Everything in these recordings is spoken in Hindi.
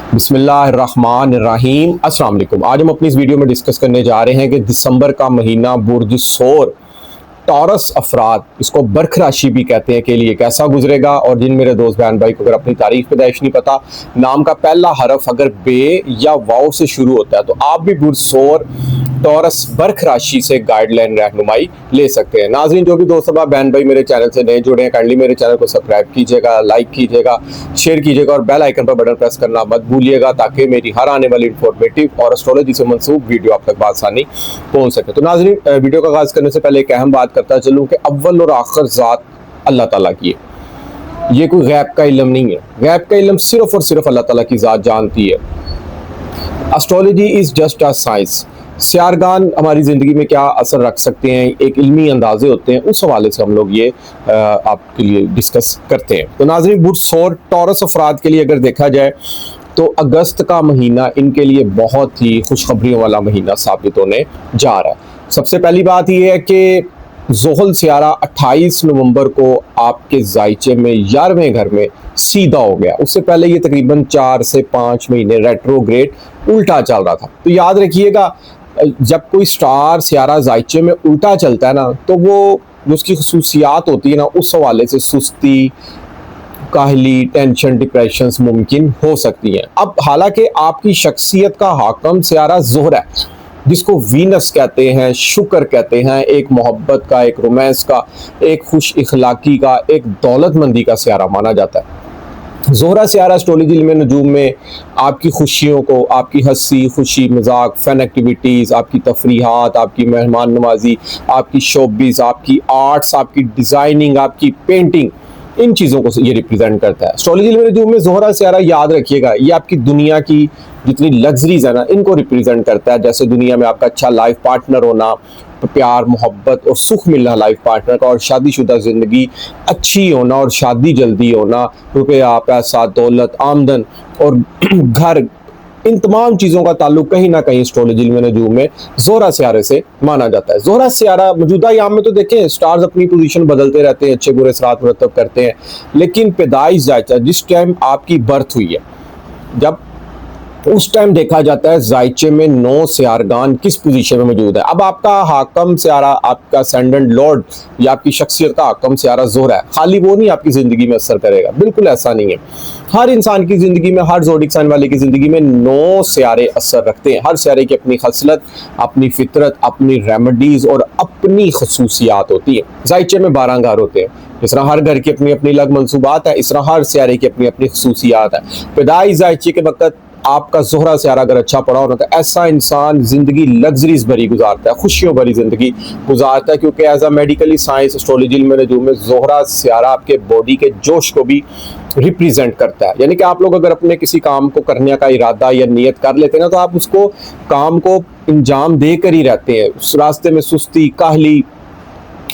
बिस्मिल्लाहिर्रहमानिर्रहीम। अस्सलाम वालेकुम। आज हम अपनी इस वीडियो में डिस्कस करने जा रहे हैं कि दिसंबर का महीना बुर्ज सोर टॉरस अफराद, इसको बरख राशि भी कहते हैं, के लिए कैसा गुजरेगा। और जिन मेरे दोस्त बहन भाई को अगर अपनी तारीख पैदाइश नहीं पता, नाम का पहला हरफ अगर बे या वाव से शुरू होता है तो आप भी बुर्ज सोर टॉरस बरख राशि से गाइडलाइन रहनुमाई ले सकते हैं। नाजरीन, जो भी दोस्त बहन भाई मेरे चैनल से नए जुड़े हैं, काइंडली मेरे चैनल को सब्सक्राइब कीजिएगा, लाइक कीजिएगा, शेयर कीजिएगा और बेल आइकन पर बटन प्रेस करना मत भूलिएगा ताकि मेरी हर आने वाली इंफॉर्मेटिव और एस्ट्रोलॉजी से मंसूब वीडियो आप तक आसानी पहुंच सके। तो नाजरीन, वीडियो का आगाज करने से पहले एक अहम बात करता चलूँ कि अव्वल और आखिर ज़ात अल्लाह ताला की है। ये कोई गैब का इल्म नहीं है। गैब का इल्म सिर्फ और सिर्फ अल्लाह ताला की ज़ात जानती है। Astrology is just a science. सियारगान हमारी ज़िंदगी में क्या असर रख सकते हैं, एक इल्मी अंदाजे होते हैं, उस हवाले से हम लोग ये आपके लिए डिस्कस करते हैं। तो नाज़रीन, बुर्ज सोर टॉरस अफराद के लिए अगर देखा जाए तो अगस्त का महीना इनके लिए बहुत ही खुशखबरियों वाला महीना साबित होने जा रहा है। सबसे पहली बात यह है कि ज़ोहल सियारा 28 नवंबर को आपके जायचे में 11वें घर में सीधा हो गया। उससे पहले ये तकरीबन 4 से 5 महीने रेट्रोग्रेड उल्टा चल रहा था। तो याद रखिएगा, जब कोई स्टार सियारा जायचे में उल्टा चलता है ना, तो वो उसकी खसूसियात होती है ना, उस हवाले से सुस्ती, काहली, टेंशन, डिप्रेशन मुमकिन हो सकती हैं। अब हालांकि आपकी शख्सियत का हाकम सियारा ज़ोहरा है, जिसको वीनस कहते हैं, शुक्र कहते हैं, एक मोहब्बत का, एक रोमांस का, एक खुश इखलाकी का, एक दौलतमंदी का सियारा माना जाता है। ज़ोहरा सियारा एस्ट्रोलॉजी में नजूम में आपकी खुशियों को, आपकी हंसी खुशी मजाक, फन एक्टिविटीज़, आपकी तफरीहात, आपकी मेहमान नवाजी, आपकी शोबिस, आपकी आर्ट्स, आपकी डिज़ाइनिंग, आपकी पेंटिंग, इन चीज़ों को ये रिप्रेजेंट करता है। एस्ट्रोलॉजी में नजूम में ज़ोहरा सियारा, याद रखिएगा, ये आपकी दुनिया की जितनी लग्जरीज है ना, इनको रिप्रेजेंट करता है। जैसे दुनिया में आपका अच्छा लाइफ पार्टनर होना, प्यार, मोहब्बत और सुख मिलना लाइफ पार्टनर का, और शादीशुदा ज़िंदगी अच्छी होना और शादी जल्दी होना, रुपया, पैसा, दौलत, आमदन और घर, इन तमाम चीज़ों का ताल्लुक कहीं ना कहीं एस्ट्रोलॉजी में नजूम में ज़ोहरा सियारे से माना जाता है। ज़ोहरा सियारा मौजूदा याम में तो देखें स्टार्स अपनी पोजीशन बदलते रहते हैं, अच्छे बुरे असरात मुरतब करते हैं, लेकिन पैदाइश जायचा जिस टाइम आपकी बर्थ हुई है, जब उस टाइम देखा जाता है जायचे में 9 सियारगान किस पोजीशन में मौजूद है। अब आपका हाकम सियारा, आपका असेंडेंट लॉर्ड या आपकी शख्सियत का हाकम सियारा ज़ोहरा है, खाली वो नहीं आपकी ज़िंदगी में असर करेगा, बिल्कुल ऐसा नहीं है। हर इंसान की ज़िंदगी में, हर ज़ोडिक साइन वाले की ज़िंदगी में 9 सियारे असर रखते हैं। हर सियारे की अपनी खसलत, अपनी फितरत, अपनी रेमेडीज़ और अपनी खसूसियात होती है। जायचे में 12 घर होते हैं। इस तरह हर घर की अपनी अपनी अलग मनसूबात है, इस तरह हर सियारे की अपनी अपनी खसूसियात है। पैदाइश जायचे के वक्त आपका ज़ोहरा सियारा अगर अच्छा पड़ा होना तो ऐसा इंसान ज़िंदगी लग्जरीज भरी गुजारता है, खुशियों भरी ज़िंदगी गुजारता है, क्योंकि as a medically science astrology में नजूम में ज़ोहरा सियारा आपके बॉडी के जोश को भी रिप्रेजेंट करता है। यानी कि आप लोग अगर अपने किसी काम को करने का इरादा या नियत कर लेते हैं ना, तो आप उसको काम को अंजाम देकर ही रहते हैं। उस रास्ते में सुस्ती, काहली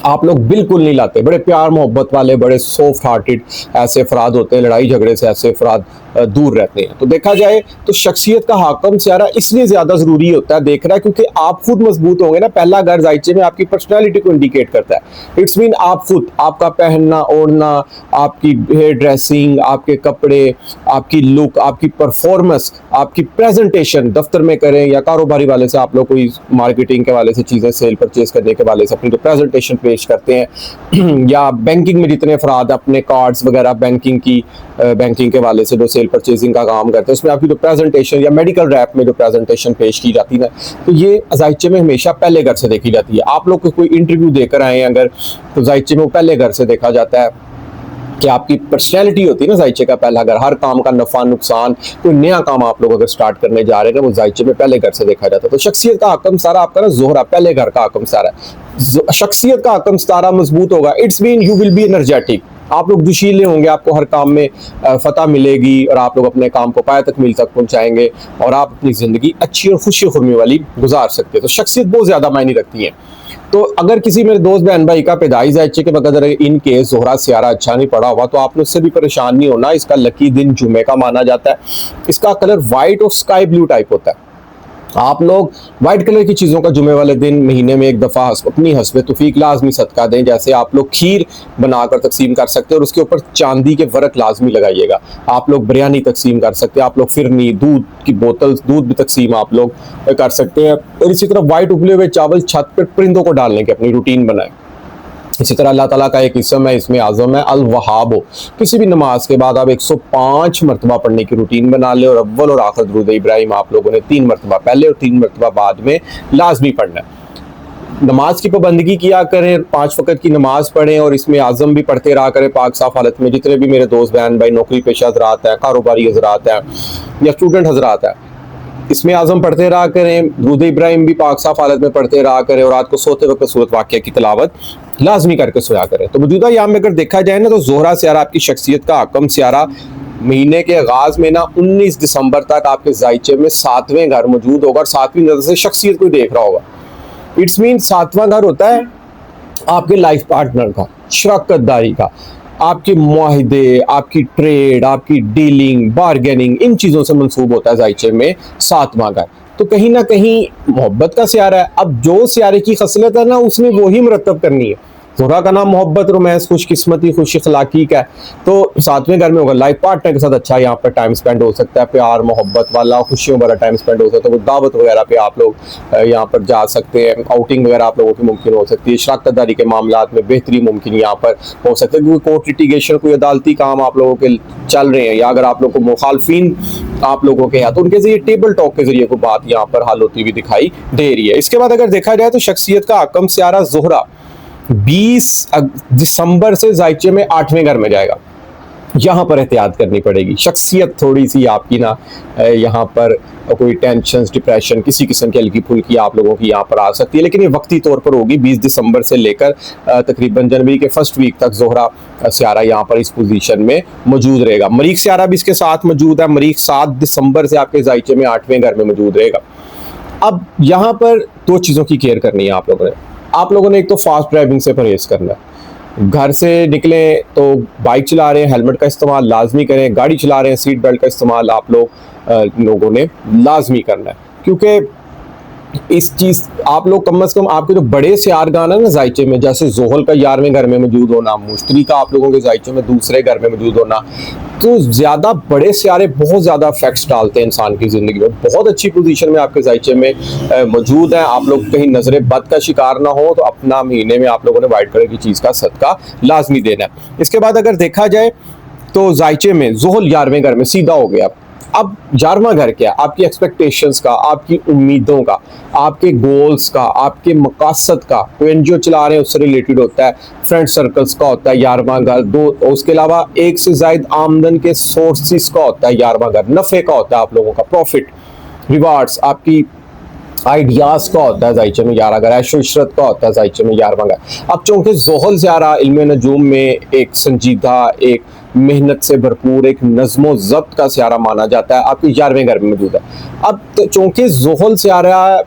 आप लोग बिल्कुल नहीं लाते। बड़े प्यार मोहब्बत वाले, बड़े सॉफ्ट हार्टेड ऐसे अफराद होते हैं, लड़ाई झगड़े से ऐसे अफराद दूर रहते हैं। तो देखा जाए तो शख्सियत का हाकम सियारा इसलिए ज़्यादा ज़रूरी होता है देखना है, क्योंकि आप खुद मजबूत होंगे ना। पहला घर जायचे में आपकी पर्सनैलिटी को इंडिकेट करता है। इट्स मीन आप खुद, आपका पहनना ओढ़ना, आपकी हेयर ड्रेसिंग, आपके कपड़े, आपकी लुक, आपकी परफॉर्मेंस, आपकी प्रेजेंटेशन, दफ्तर में करें या कारोबारी वाले से आप लोग कोई मार्केटिंग के वाले से चीज़ें सेल परचेज करने के वाले से अपनी जो प्रेजेंटेशन पेश करते हैं, या बैंकिंग में जितने अफराद अपने कार्ड्स वगैरह बैंकिंग के वाले से जो सेल परचेजिंग का काम करते हैं, उसमें आपकी जो प्रेजेंटेशन या मेडिकल रैप में जो प्रेजेंटेशन पेश की जाती है, तो ये जायचे में हमेशा पहले घर से देखी जाती है। आप लोग कोई इंटरव्यू देकर आए हैं अगर, तो जायचे में वो पहले घर से देखा जाता है कि आपकी पर्सनैलिटी होती है ना जायचे का पहला घर। हर काम का नफा नुकसान, कोई नया काम आप लोग अगर स्टार्ट करने जा रहे हैं ना, वो जायचे में पहले घर से देखा जाता है। तो शख्सियत का हाकम सारा आपका ना ज़ोहरा पहले घर का हाकम सारा है। शख्सियत का हाकम सारा मजबूत होगा, it's mean you will be energetic. आप लोग जोशीले होंगे, आपको हर काम में फतह मिलेगी और आप लोग अपने काम को पाए तक मील तक पहुंचाएंगे और आप अपनी ज़िंदगी अच्छी और खुशी खुर्मी वाली गुजार सकते हैं। तो शख्सियत बहुत ज़्यादा मायने रखती है। तो अगर किसी मेरे दोस्त बहन भाई का पैदाइश जायचे के वक्त अगर इन केस ज़ोहरा सियारा अच्छा नहीं पड़ा हुआ, तो आपने उससे भी परेशान नहीं होना। इसका लकी दिन जुमे का माना जाता है। इसका कलर वाइट और स्काई ब्लू टाइप होता है। आप लोग व्हाइट कलर की चीज़ों का जुमे वाले दिन महीने में एक दफ़ा अपनी हस्बे तौफीक लाजमी सदका दें। जैसे आप लोग खीर बनाकर तकसीम कर सकते हैं और उसके ऊपर चांदी के वर्क लाजमी लगाइएगा। आप लोग बिरयानी तकसीम कर सकते हैं, आप लोग फिरनी, दूध की बोतल, दूध भी तकसीम आप लोग कर सकते हैं। और इसी तरह वाइट उबले हुए चावल छत पर परिंदों को डालने की अपनी रूटीन बनाएं। इसी तरह अल्लाह ताला का एक इसम है, इसमें आज़म है अल वहाब। किसी भी नमाज के बाद आप 105 मरतबा पढ़ने की रूटीन बना लें और अव्वल और आखिर दुरूद इब्राहिम आप लोगों ने 3 मरतबा पहले और 3 मरतबा बाद में लाजमी पढ़ना है। नमाज की पाबंदगी किया करें, 5 वक्त की नमाज पढ़ें और इसमें आज़म भी पढ़ते रहा करें पाक साफ हालत में। जितने भी मेरे दोस्त बहन भाई नौकरी पेशा हजरात हैं, कारोबारी हजरात हैं या स्टूडेंट हजरात हैं, इसमें आज़म पढ़ते रहा करें। दुरूद इब्राहिम भी पाक साफ हालत में पढ़ते रहा करें और रात को सोते वक्त सूरत वाक़िया की तिलावत लाजमी करके सोया करें। तो मौजूदा याम में अगर देखा जाए ना, तो ज़ोहरा सियारा आपकी शख्सियत का हकम सियारा महीने के आगाज में ना 19 दिसंबर तक आपके जायचे में 7वें घर मौजूद होगा और 7वीं नजर से शख्सियत को देख रहा होगा। इट्स मीन 7वां घर होता है आपके लाइफ पार्टनर का, शराकतदारी का, आपके मुआहिदे, आपकी ट्रेड, आपकी डीलिंग, बारगेनिंग, इन चीज़ों से मंसूब होता है जायचे में 7वां घर। तो कहीं ना कहीं मोहब्बत का सियारा है। अब जो सियारे की खसलत है ना, उसमें वही मरतब करनी है। ज़ोहरा का नाम मोहब्बत, रोमांस, खुशकिस्मती, खुश अखलाकी का है। तो 7वें घर में होगा लाइफ पार्टनर के साथ अच्छा यहाँ पर टाइम स्पेंड हो सकता है, प्यार मोहब्बत वाला, खुशियों वाला टाइम स्पेंड हो सकता है। वो दावत वगैरह पे आप लोग यहाँ पर जा सकते हैं, आउटिंग वगैरह आप लोगों की मुमकिन हो सकती है। शराकतदारी के मामलात में बेहतरी मुमकिन यहाँ पर हो सकता है, क्योंकि कोर्ट लिटिगेशन, कोई अदालती काम आप लोगों के चल रहे हैं या अगर आप लोगों को मुखालफिन आप लोगों के हैं तो उनके जरिए टेबल टॉक के जरिए कोई बात यहाँ पर हल होती हुई दिखाई दे रही है। इसके बाद अगर देखा जाए तो शख्सियत का हकम सियारा ज़ोहरा 20 दिसंबर से जायचे में 8वें घर में जाएगा। यहाँ पर एहतियात करनी पड़ेगी। शख्सियत थोड़ी सी आपकी ना यहाँ पर कोई टेंशन, डिप्रेशन, किसी किस्म की हल्की फुल्की आप लोगों की यहाँ पर आ सकती है, लेकिन ये वक्ती तौर पर होगी। 20 दिसंबर से लेकर तकरीबन जनवरी के फर्स्ट वीक तक ज़ोहरा सियारा यहाँ पर इस पोजीशन में मौजूद रहेगा। मरीख सियारा भी इसके साथ मौजूद है। मरीख 7 दिसंबर से आपके जायचे में 8वें घर में मौजूद रहेगा। अब यहाँ पर 2 चीज़ों की केयर करनी है आप लोगों ने एक तो फास्ट ड्राइविंग से परहेज करना है। घर से निकलें तो बाइक चला रहे हैं, हेलमेट का इस्तेमाल लाजमी करें। गाड़ी चला रहे हैं, सीट बेल्ट का इस्तेमाल आप लोगों ने लाजमी करना है, क्योंकि इस चीज़ आप लोग कम से कम आपके जो बड़े सियारगान है ना जायचे में, जैसे जोहल का 11वें घर में मौजूद होना, मुश्तरी का आप लोगों के जायचे में दूसरे घर में मौजूद होना, तो ज़्यादा बड़े सियारे बहुत ज़्यादा इफेक्ट्स डालते हैं इंसान की ज़िंदगी में। बहुत अच्छी पोजीशन में आपके जायचे में मौजूद हैं। आप लोग कहीं नजर बद का शिकार ना हो तो अपना महीने में आप लोगों ने वाइट कलर की चीज़ का सदका लाजमी देना है। इसके बाद अगर देखा जाए तो जायचे में जोहल 11वें घर में सीधा हो गया। अब 11वां घर क्या है? आपकी एक्सपेक्टेशंस का, आपकी उम्मीदों का, आपके गोल्स का, आपके मकासद का। कोई एनजीओ चला रहे हैं उससे रिलेटेड होता है, फ्रेंड सर्कल्स का होता है 11वां घर। दो उसके अलावा एक से ज्यादा आमदन के सोर्सेस का होता है 11वां घर। नफे का होता है आप लोगों का, प्रॉफिट, रिवार्ड्स, आपकी आइडियाज का होता है जायचे में 11वां घर। ऐशो इशरत का होता है जायचे में 11वां घर। अब चूंकि जोहल ज़्यादा इल्म नजूम में एक संजीदा, एक मेहनत से भरपूर, एक नज़्मो ज़ब्त का सियारा माना जाता है, आपके 11वें घर में मौजूद है। अब तो चूंकि जोहल सियारा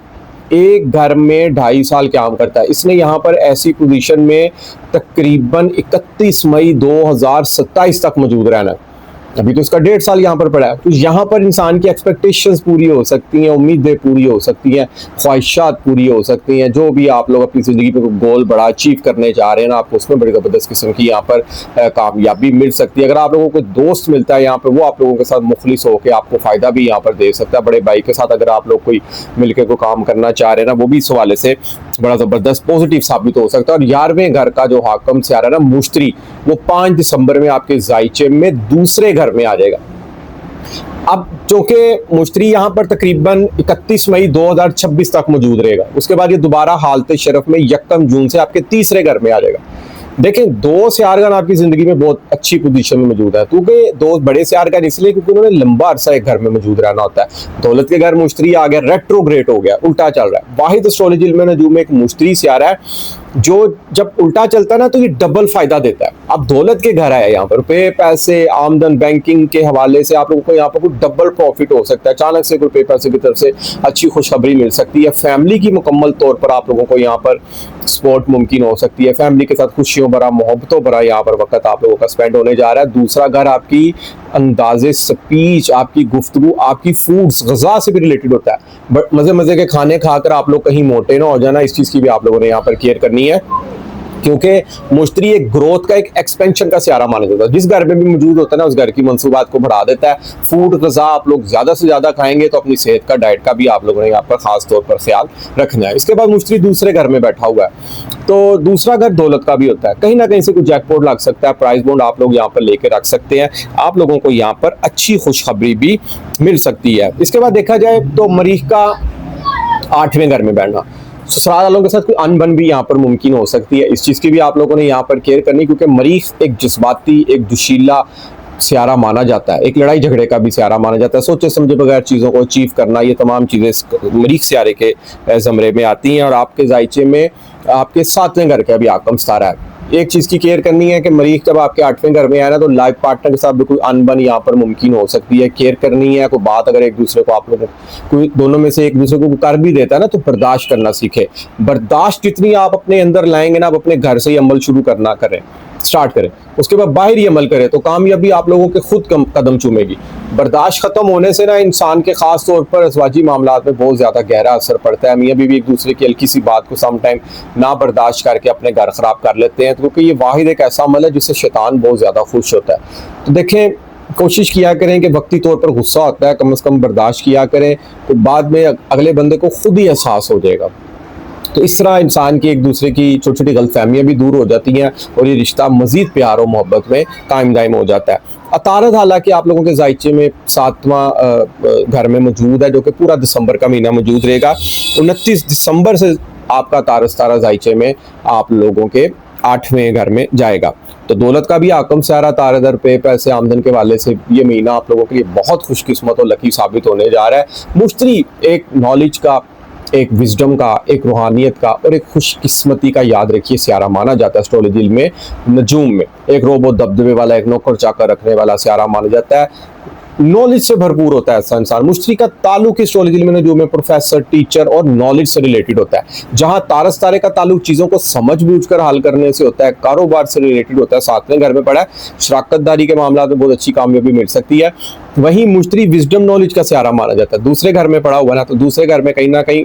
एक घर में 2.5 साल काम करता है, इसने यहाँ पर ऐसी पोजीशन में तकरीबन 31 मई 2027 तक मौजूद रहना है। अभी तो इसका 1.5 साल यहाँ पर पड़ा है। तो यहाँ पर इंसान की एक्सपेक्टेशंस पूरी हो सकती हैं, उम्मीदें पूरी हो सकती हैं, ख्वाहिशात पूरी हो सकती हैं। जो भी आप लोग अपनी ज़िंदगी पे गोल बड़ा अचीव करने जा रहे हैं ना, आपको उसमें बड़ी ज़बरदस्त किस्म की यहाँ पर कामयाबी मिल सकती है। अगर आप लोगों को दोस्त मिलता है यहाँ पर, वो आप लोगों के साथ मुखलिस होकर आपको फ़ायदा भी यहाँ पर दे सकता है। बड़े भाई के साथ अगर आप लोग कोई मिलकर कोई काम करना चाह रहे हैं ना, वो भी इस हवाले से बड़ा ज़बरदस्त पॉजिटिव साबित हो सकता है। और 11वें घर का जो हाकम सियारा ना मुश्तरी, वो 5 दिसंबर में आपके जायचे में दूसरे घर में आ जाएगा। अब चूंकि मुश्तरी यहाँ पर तकरीबन 31 मई 2026 तक मौजूद रहेगा, उसके बाद ये दोबारा हालत शरफ में 1 जून से आपके तीसरे घर में आ जाएगा। देखें, 2 सियारगान आपकी जिंदगी में बहुत अच्छी पोजीशन में मौजूद है, क्योंकि 2 बड़े सियारगान इसलिए क्योंकि उन्होंने लंबा अरसा एक घर में मौजूद रहना होता है। दौलत के घर मुश्तरी आ गया, रेट्रोग्रेड हो गया, उल्टा चल रहा है। वाहिद एस्ट्रोलॉजी इल्म नजूम में एक मुश्तरी सियारा है जो जब उल्टा चलता है ना तो ये डबल फायदा देता है। अब दौलत के घर है, यहाँ पर रुपये, पैसे, आमदन, बैंकिंग के हवाले से आप लोगों को यहाँ पर कुछ डबल प्रॉफिट हो सकता है। अचानक से रुपये पैसे की तरफ से अच्छी खुशखबरी मिल सकती है। फैमिली की मुकम्मल तौर पर आप लोगों को यहाँ पर सपोर्ट मुमकिन हो सकती है। फैमिली के साथ खुशियों भरा, मोहब्बतों भरा यहाँ पर वक्त आप लोगों का स्पेंड होने जा रहा है। दूसरा घर आपकी अंदाजे स्पीच, आपकी गुफ्तगू, आपकी फूड्स, ग़िज़ा से भी रिलेटेड होता है। बट मज़े मज़े के खाने खाकर आप लोग कहीं मोटे ना हो जाना, इस चीज़ की भी आप लोगों ने यहाँ पर केयर करनी है, क्योंकि मुश्तरी एक ग्रोथ का, एक एक्सपेंशन का सियारा माना जाता है। जिस घर में भी मौजूद होता है ना, उस घर की मंसूबात को बढ़ा देता है। फूड ग़िज़ा आप लोग ज़्यादा से ज़्यादा खाएंगे तो अपनी सेहत का, डाइट का भी आप लोगों ने यहाँ पर ख़ास तौर पर ख्याल रखना है। इसके बाद मुश्तरी दूसरे घर में बैठा हुआ है, तो दूसरा घर दौलत का भी होता है। कहीं ना कहीं से कुछ जैकपॉट लग सकता है, प्राइस बॉन्ड आप लोग यहाँ पर लेकर रख सकते हैं, आप लोगों को यहाँ पर अच्छी खुशखबरी भी मिल सकती है। इसके बाद देखा जाए तो मरीख का 8वें घर में बैठना, ससुराल वालों के साथ कोई अनबन भी यहाँ पर मुमकिन हो सकती है। इस चीज़ की भी आप लोगों ने यहाँ पर केयर करनी, क्योंकि मरीख एक जज्बाती, एक जोशीला सियारा माना जाता है, एक लड़ाई झगड़े का भी सियारा माना जाता है। सोचे समझे बगैर चीज़ों को अचीव करना, ये तमाम चीज़ें मरीख सियारे के ज़मरे में आती हैं। और आपके जायचे में आपके 7वें घर का भी आकम सितारा है। एक चीज़ की केयर करनी है कि मरीख जब आपके 8वें घर में आए ना, तो लाइफ पार्टनर के साथ भी कोई अनबन यहाँ पर मुमकिन हो सकती है। केयर करनी है, कोई बात अगर एक दूसरे को आप लोग कोई दोनों में से एक दूसरे को कर भी देता है ना, तो बर्दाश्त करना सीखे। बर्दाश्त जितनी आप अपने अंदर लाएंगे ना, आप अपने घर से ही अमल शुरू करना करें, स्टार्ट करें, उसके बाद बाहर ही अमल करें, तो कामयाबी आप लोगों के खुद कदम चूमेगी। बर्दाश्त खत्म होने से ना इंसान के खास तौर पर अज़वाजी मामलात में बहुत ज़्यादा गहरा असर पड़ता है। मियाँ बीवी एक दूसरे की हल्की सी बात को सम टाइम ना बर्दाश्त करके अपने घर ख़राब कर लेते हैं, क्योंकि ये वाहिद एक ऐसा अमल है जिससे शैतान बहुत ज़्यादा खुश होता है। तो देखें, कोशिश किया करें कि वक्ती तौर पर गुस्सा होता है, कम से कम बर्दाश्त किया करें, तो बाद में अगले बंदे को खुद ही एहसास हो जाएगा। तो इस तरह इंसान की एक दूसरे की छोटी छोटी गलतफहमियाँ भी दूर हो जाती हैं और ये रिश्ता मज़ीद प्यार और मोहब्बत में कायम दायम हो जाता है। अतारद हालांकि आप लोगों के जायचे में 7वां घर में मौजूद है, जो कि पूरा दिसंबर का महीना मौजूद रहेगा। 29 दिसंबर से आपका तारस तारा जायचे में आप लोगों के 8वें घर में जाएगा। तो दौलत का भी आकम सारा तारेदर पे, पैसे आमदन के वाले से ये महीना आप लोगों के लिए बहुत खुशकिस्मत और लकी साबित होने जा रहा है। मुश्तरी एक नॉलेज का, एक विजडम का, एक रूहानियत का और एक खुशकिस्मती का, याद रखिए, सियारा माना जाता है एस्ट्रोलॉजी में, नजूम में। एक रोबो दबदबे वाला, एक नौकर चाकर रखने वाला सियारा माना जाता है। नॉलेज से भरपूर होता है ऐसा इंसान। मुश्तरी का ताल्लुक एस्ट्रोलॉजी में नजूम में प्रोफेसर, टीचर और नॉलेज से रिलेटेड होता है। जहां तारस तारे का ताल्लुक चीज़ों को समझ बूझ कर हल करने से होता है, कारोबार से रिलेटेड होता है। 7वें घर में पड़ा है, शराकतदारी के मामला में बहुत अच्छी कामयाबी मिल सकती है। वहीं मुश्तरी विजडम नॉलेज का सियारा माना जाता है। दूसरे घर में पड़ा हुआ ना, तो दूसरे घर में कहीं ना कहीं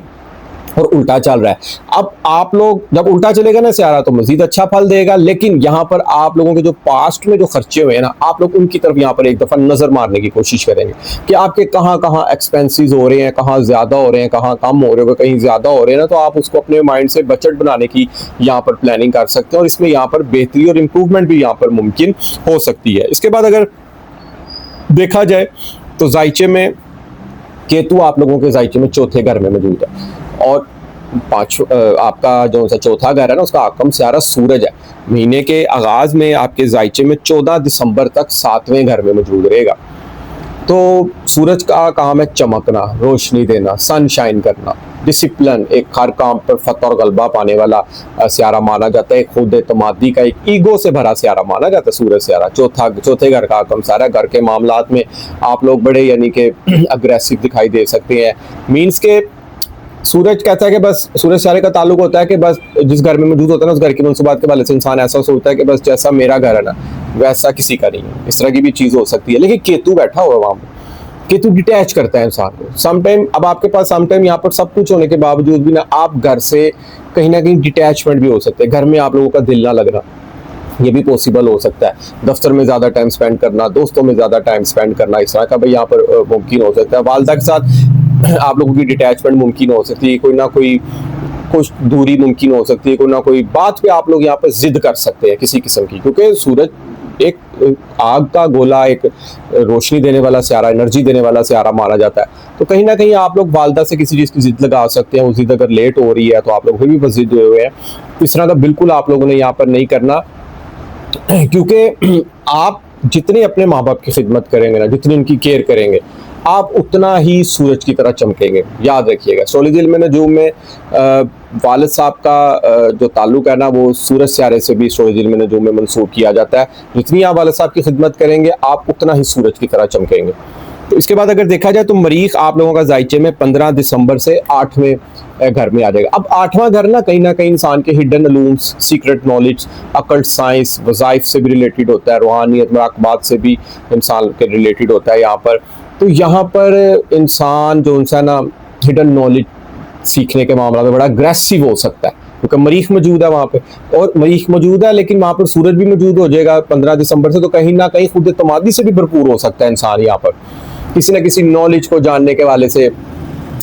और उल्टा चल रहा है। अब आप लोग जब उल्टा चलेगा ना सियारा, तो मजीद अच्छा फल देगा। लेकिन यहाँ पर आप लोगों के जो पास्ट में जो खर्चे हुए हैं ना, आप लोग उनकी तरफ यहाँ पर एक दफ़ा नज़र मारने की कोशिश करेंगे कि आपके कहाँ कहाँ एक्सपेंसेस हो रहे हैं, कहाँ ज़्यादा हो रहे हैं, कहाँ कम हो रहे हैं। कहीं ज़्यादा हो रहे हैं ना, तो आप उसको अपने माइंड से बजट बनाने की यहाँ पर प्लानिंग कर सकते हैं और इसमें यहाँ पर बेहतरी और इम्प्रूवमेंट भी यहाँ पर मुमकिन हो सकती है। इसके बाद अगर देखा जाए तो जायचे में केतु आप लोगों के जायचे में 4थे घर में मौजूद है और आपका जो सा 4था घर है ना, उसका आकम सियारा सूरज है। महीने के आगाज में आपके जायचे में 14 दिसंबर तक 7वें घर में मौजूद रहेगा। तो सूरज का काम है चमकना, रोशनी देना, सनशाइन करना, डिसिप्लिन, एक हर काम पर फतह और गलबा पाने वाला सियारा माना जाता है। एक खुद एतमादी का, एक ईगो से भरा सियारा माना जाता है सूरज सियारा। 4थे घर का आकम सियारा। घर के मामलात में आप लोग बड़े यानी कि अग्रेसिव दिखाई दे सकते हैं। मीन्स के सूरज कहता है कि बस, सूरज सियारे का ताल्लुक होता है कि बस जिस घर में मौजूद होता है ना, उस घर की मनसूबात के वाले से इंसान ऐसा सोचता है कि बस जैसा मेरा घर है ना, वैसा किसी का नहीं है। इस तरह की भी चीज़ हो सकती है। लेकिन केतु बैठा हुआ वहाँ पर, केतु डिटैच करता है इंसान को। समटाइम अब आपके पास समटाइम यहाँ पर सब कुछ होने के बावजूद भी ना, आप घर से कहीं ना कहीं डिटैचमेंट भी हो सकते हैं। घर में आप लोगों का दिल ना लगना, ये भी पॉसिबल हो सकता है। दफ्तर में ज़्यादा टाइम स्पेंड करना, दोस्तों में ज़्यादा टाइम स्पेंड करना, इस तरह का भाई यहाँ पर मुमकिन हो सकता है। वालदा के साथ आप लोगों की डिटैचमेंट मुमकिन हो सकती है। कोई ना कोई कुछ दूरी मुमकिन हो सकती है। कोई ना कोई बात पे आप लोग यहाँ पर जिद कर सकते हैं किसी किस्म की, क्योंकि सूरज एक आग का गोला, एक रोशनी देने वाला सियारा, एनर्जी देने वाला सियारा माना जाता है। तो कहीं ना कहीं आप लोग वालदा से किसी चीज़ की जिद लगा सकते हैं। वो जिद अगर लेट हो रही है तो आप लोग फिर भी बस जिद हुए हैं। इस तरह का बिल्कुल आप लोगों ने यहाँ पर नहीं करना, क्योंकि आप जितने अपने माँ बाप की खिदमत करेंगे ना, जितनी उनकी केयर करेंगे, आप उतना ही सूरज की तरह चमकेंगे। याद रखिएगा, एस्ट्रोलॉजी में नजूम में वालिद साहब का जो ताल्लुक है ना, वो सूरज सियारे से भी एस्ट्रोलॉजी में नजूम में मंसूब किया जाता है। जितनी आप वालिद साहब की खिदमत करेंगे, आप उतना ही सूरज की तरह चमकेंगे। तो इसके बाद अगर देखा जाए तो मरीख आप लोगों का जायचे में 15 दिसंबर से 8वें घर में आ जाएगा। अब 8वां घर ना कहीं इंसान के हिडन अलूम्स, सीक्रेट नॉलेज, अकल्ट साइंस, वज़ाइफ से भी रिलेटेड होता है, रूहानियत, मुराकबात से भी इंसान के रिलेटेड होता है यहाँ पर। तो यहाँ पर इंसान जो उनसे ना हिडन नॉलेज सीखने के मामला में बड़ा अग्रेसिव हो सकता है, क्योंकि मरीख मौजूद है वहाँ पे, और मरीख मौजूद है लेकिन वहाँ पर सूरज भी मौजूद हो जाएगा 15 दिसंबर से, तो कहीं ना कहीं खुद तमादी से भी भरपूर हो सकता है इंसान। यहाँ पर किसी न किसी नॉलेज को जानने के वाले से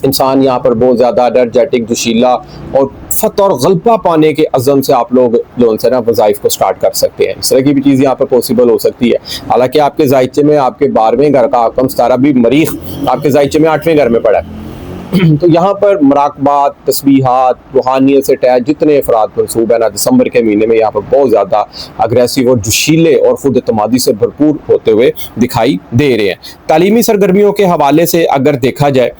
इंसान यहाँ पर बहुत ज़्यादा एनर्जेटिक, जोशीला और फतह और गलबा पाने के अज़म से आप लोग जो उनसे ना वज़ाइफ को स्टार्ट कर सकते हैं। इस तरह की भी चीज़ यहाँ पर पॉसिबल हो सकती है। हालांकि आपके जायचे में आपके 12वें घर का आकम सितारा भी मरीख आपके जायचे में 8वें घर में पड़ा है। तो यहाँ पर मुराकबात, तस्बीहात, रूहानियत से अटैच जितने अफराद मंसूब है ना, दिसंबर के महीने में यहाँ पर बहुत ज़्यादा अग्रेसिव और जोशीले और खुद एतमादी से भरपूर होते हुए दिखाई दे रहे हैं। तालीमी सरगर्मियों के हवाले से अगर देखा जाए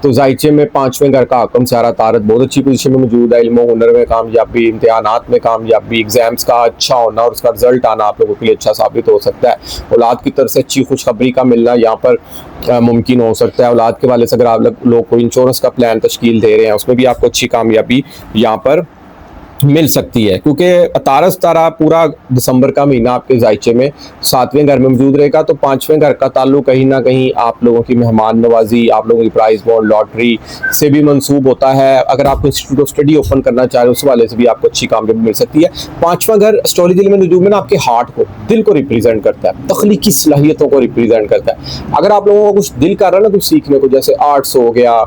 तो जायचे में 5वें घर का आकम सितारा तारत बहुत अच्छी पोजीशन में मौजूद है। इल्म हुनर में कामयाबी, इम्तिहानात में कामयाबी, एग्जाम्स का अच्छा होना और उसका रिजल्ट आना आप लोगों के लिए अच्छा साबित हो सकता है। औलाद की तरफ से अच्छी खुशखबरी का मिलना यहाँ पर मुमकिन हो सकता है। औलाद के वाले से अगर आप लोग कोई इंश्योरेंस का प्लान तश्कील दे रहे हैं उसमें भी आपको अच्छी कामयाबी यहाँ पर मिल सकती है, क्योंकि तारस तारा पूरा दिसंबर का महीना आपके जायचे में 7वें घर में मौजूद रहेगा। तो 5वें घर का ताल्लुक कहीं ना कहीं आप लोगों की मेहमान नवाजी, आप लोगों की प्राइज बॉन्ड, लॉटरी से भी मंसूब होता है। अगर आप इंस्टीट्यूट ऑफ स्टडी ओपन करना चाह रहे हो उस वाले से भी आपको अच्छी कामयाबी मिल सकती है। 5वां घर एस्ट्रोलॉजी में नजूम में ना आपके हार्ट को, दिल को रिप्रेजेंट करता है, तख्लीकी सलाहियतों को रिप्रेजेंट करता है। अगर आप लोगों को कुछ दिल कर रहा है ना कुछ सीखने को, जैसे आर्ट्स हो गया,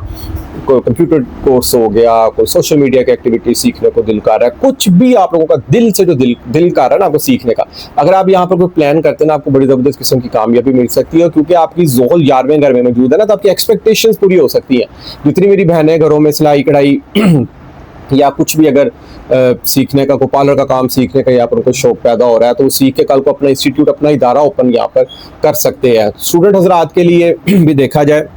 कोई कंप्यूटर कोर्स हो गया, कोई सोशल मीडिया की एक्टिविटी सीखने को दिल कर रहा है, कुछ भी आप लोगों का दिल से जो दिल कर रहा है ना आपको सीखने का, अगर आप यहाँ पर कोई प्लान करते हैं ना आपको बड़ी ज़बरदस्त किस्म की कामयाबी मिल सकती है। क्योंकि आपकी ज़ोहल 11वें घर में मौजूद है ना, तो आपकी एक्सपेक्टेशंस पूरी हो सकती हैं। जितनी मेरी बहनें घरों में सिलाई कढ़ाई या कुछ भी अगर सीखने का, को पार्लर का काम सीखने का यहाँ पर उनको शौक पैदा हो रहा है, तो वो सीख के कल को अपना इंस्टीट्यूट, अपना इदारा ओपन यहाँ पर कर सकते हैं। स्टूडेंट हजरात के लिए भी देखा जाए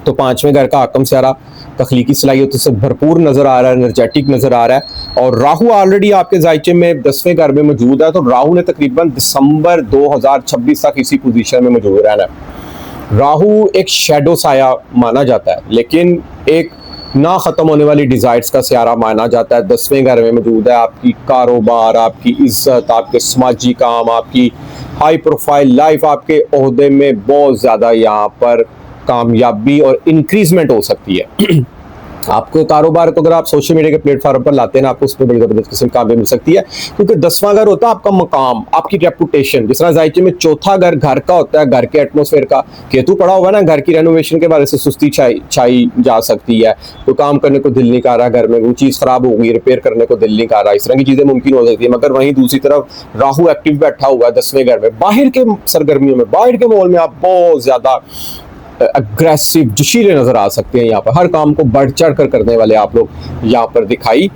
तो 5वें घर का आकम सितारा तख्लीकी सलाहियतों से भरपूर नजर आ रहा है, एनर्जेटिक नजर आ रहा है। और राहु ऑलरेडी आपके जायचे में 10वें घर में मौजूद है, तो राहु ने तकरीबन दिसंबर 2026 तक इसी पोजीशन में मौजूद रहना है। राहु एक शैडो साया माना जाता है, लेकिन एक ना ख़त्म होने वाली डिज़ायर्स का सियारा माना जाता है। 10वें घर में मौजूद है। आपकी कारोबार, आपकी इज्जत, आपके समाजी काम, आपकी हाई प्रोफाइल लाइफ, आपके ओहदे में बहुत ज़्यादा यहाँ पर कामयाबी और इंक्रीजमेंट हो सकती है। आपको कारोबार को अगर आप सोशल मीडिया के प्लेटफॉर्म पर लाते हैं ना, आपको उसमें बड़ी जबरदस्त किस्म कामयाबी मिल सकती है, क्योंकि 10वां घर होता है आपका मकाम, आपकी रेपुटेशन। जिस तरह जायचे में 4था घर घर का होता है, घर के एटमोसफेयर का। केतु पड़ा हुआ ना, घर की रेनोवेशन के बारे से सुस्ती छाई जा सकती है, तो काम करने को दिल नहीं कर रहा, घर में वो चीज़ खराब हो गई, रिपेयर करने को दिल नहीं कर रहा, इस तरह की चीज़ें मुमकिन हो सकती है। मगर वहीं दूसरी तरफ राहु एक्टिव बैठा हुआ है 10वें घर में, बाहर के सरगर्मियों में, बाहर के माहौल में आप बहुत ज़्यादा अग्रेसिव, जोशीले नजर आ सकते हैं। यहाँ पर हर काम को बढ़ चढ़ कर करने वाले आप लोग यहाँ पर दिखाई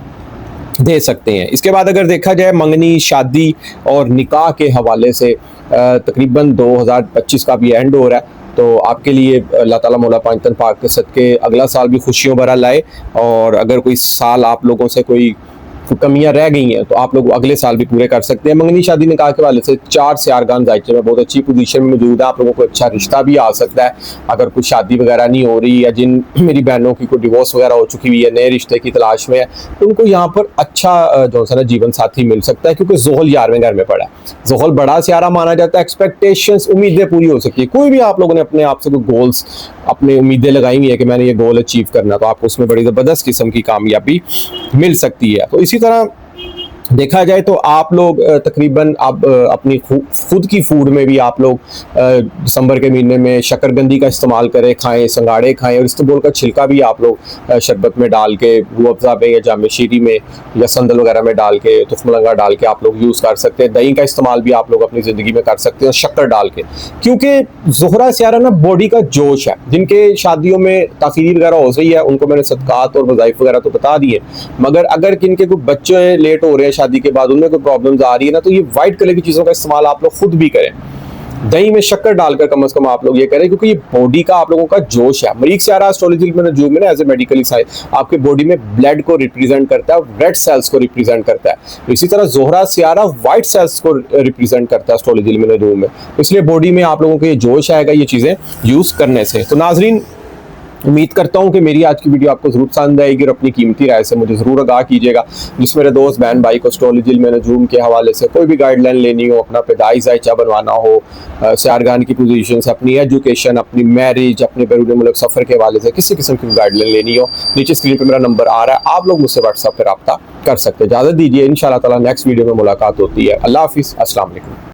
दे सकते हैं। इसके बाद अगर देखा जाए मंगनी, शादी और निकाह के हवाले से तकरीबन 2025 का भी एंड हो रहा है, तो आपके लिए अल्लाह ताला मौला पांचतन पाक के सदके अगला साल भी खुशियों भरा लाए। और अगर कोई साल आप लोगों से कोई कमियां रह गई हैं तो आप लोग अगले साल भी पूरे कर सकते हैं। मंगनी शादी निकाह के वाले से 4 सियारगान जायचे में बहुत अच्छी पोजीशन में मौजूद है। आप लोगों को अच्छा रिश्ता भी आ सकता है। अगर कुछ शादी वगैरह नहीं हो रही, या जिन मेरी बहनों की कोई डिवोर्स वगैरह हो चुकी हुई है, नए रिश्ते की तलाश में है, तो उनको यहाँ पर अच्छा जो है ना जीवन साथी मिल सकता है, क्योंकि ज़ोहल 11वें घर में पड़ा है। ज़ोहल बड़ा सियारा माना जाता है, एक्सपेक्टेशंस, उम्मीदें पूरी हो सकती है। कोई भी आप लोगों ने अपने आप से कोई गोल्स, अपनी उम्मीदें लगाई हुई है कि मैंने ये गोल अचीव करना, तो आपको उसमें बड़ी ज़बरदस्त किस्म की कामयाबी मिल सकती है। तो इसी तरह देखा जाए तो आप लोग तकरीबन आप अपनी खुद की फूड में भी आप लोग दिसंबर के महीने में शकरकंदी का इस्तेमाल करें, खाएं, संगाड़े खाएं, और इस्तेबोल का छिलका भी आप लोग शरबत में डाल के, रूह अफ़ज़ा में या जाम शीरी में या संदल वगैरह में डाल के, तुफ़मलंगा डाल के आप लोग यूज़ कर सकते हैं। दही का इस्तेमाल भी आप लोग अपनी ज़िंदगी में कर सकते हैं शक्कर डाल के, क्योंकि ज़ोहरा सियारा ना बॉडी का जोश है। जिनके शादियों में ताख़ीर वगैरह हो रही है उनको मैंने सदक़ात और वज़ाइफ वगैरह तो बता दिए, मगर अगर किनके कोई बच्चे लेट हो रहे हैं शादी के बाद, उनमें कोई प्रॉब्लम्स आ रही है ना, तो ये वाइट कलर की चीज़ों का इस्तेमाल आप लोग खुद भी करें। दही में शक्कर डालकर कम से कम आप लोग ये करें, क्योंकि ये बॉडी का आप लोगों का जोश है। मरीख सियारा एस्ट्रोलॉजी में जो मैंने एज ए मेडिकली साइंस आपके बॉडी में ब्लड को रिप्रेजेंट करता है, रेड सेल्स को रिप्रेजेंट करता है। इसी तरह जोहरा सियारा व्हाइट सेल्स को रिप्रेजेंट करता है एस्ट्रोलॉजी में रूम में। इसलिए बॉडी में आप लोगों को ये जोश आएगा ये चीजें यूज करने से। तो नाजरीन, उम्मीद करता हूं कि मेरी आज की वीडियो आपको जरूर पसंद आएगी और अपनी कीमती राय से मुझे जरूर आगाह कीजिएगा। जिस मेरे दोस्त बहन भाई को एस्ट्रोलॉजी में नजूम के हवाले से कोई भी गाइडलाइन लेनी हो, अपना पैदाइश जायचा बनवाना हो, सियारगान की पोजीशन से, अपनी एजुकेशन, अपनी मैरिज, अपने बैरून मुल्क सफ़र के हवाले से किसी किस्म की गाइडलाइन लेनी हो, नीचे स्क्रीन पर मेरा नंबर आ रहा है, आप लोग मुझसे व्हाट्सएप पर रब्ता कर सकते हैं। इजाज़त दीजिए, इंशाअल्लाह ताला नेक्स्ट वीडियो में मुलाकात होती है। अल्लाह हाफिज़, अस्सलाम वालेकुम।